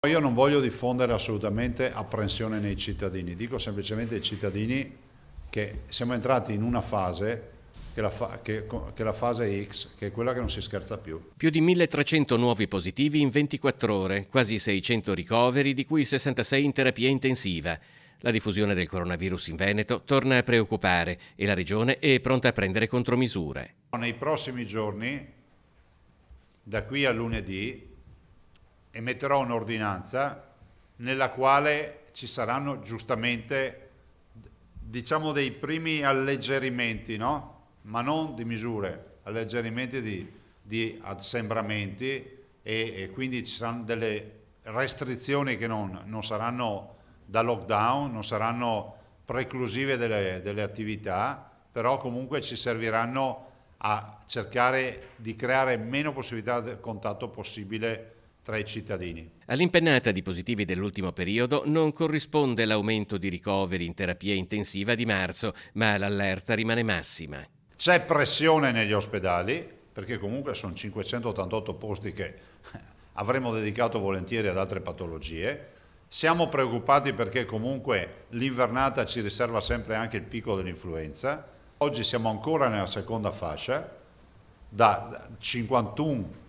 Io non voglio diffondere assolutamente apprensione nei cittadini, dico semplicemente ai cittadini che siamo entrati in una fase, che è la fase X, che è quella che non si scherza più. Più di 1300 nuovi positivi in 24 ore, quasi 600 ricoveri, di cui 66 in terapia intensiva. La diffusione del coronavirus in Veneto torna a preoccupare e la regione è pronta a prendere contromisure. Nei prossimi giorni, da qui a lunedì, emetterò un'ordinanza nella quale ci saranno giustamente, diciamo, dei primi alleggerimenti, no? Ma non di misure, alleggerimenti di assembramenti e quindi ci saranno delle restrizioni che non saranno da lockdown, non saranno preclusive delle attività, però comunque ci serviranno a cercare di creare meno possibilità di contatto possibile tra i cittadini. All'impennata di positivi dell'ultimo periodo non corrisponde l'aumento di ricoveri in terapia intensiva di marzo, ma l'allerta rimane massima. C'è pressione negli ospedali, perché comunque sono 588 posti che avremmo dedicato volentieri ad altre patologie. Siamo preoccupati perché comunque l'invernata ci riserva sempre anche il picco dell'influenza. Oggi siamo ancora nella seconda fascia, da 51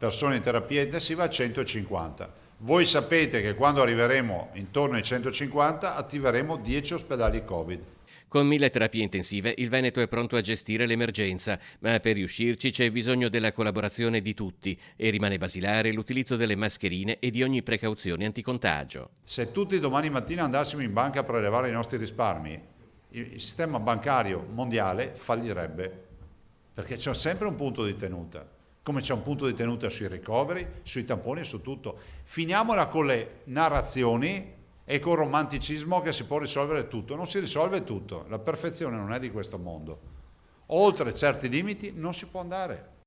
persone in terapia intensiva a 150. Voi sapete che quando arriveremo intorno ai 150 attiveremo 10 ospedali Covid. Con 1000 terapie intensive il Veneto è pronto a gestire l'emergenza, ma per riuscirci c'è bisogno della collaborazione di tutti e rimane basilare l'utilizzo delle mascherine e di ogni precauzione anticontagio. Se tutti domani mattina andassimo in banca a prelevare i nostri risparmi, il sistema bancario mondiale fallirebbe, perché c'è sempre un punto di tenuta, come c'è un punto di tenuta sui ricoveri, sui tamponi e su tutto. Finiamola con le narrazioni e col romanticismo che si può risolvere tutto. Non si risolve tutto, la perfezione non è di questo mondo. Oltre certi limiti non si può andare.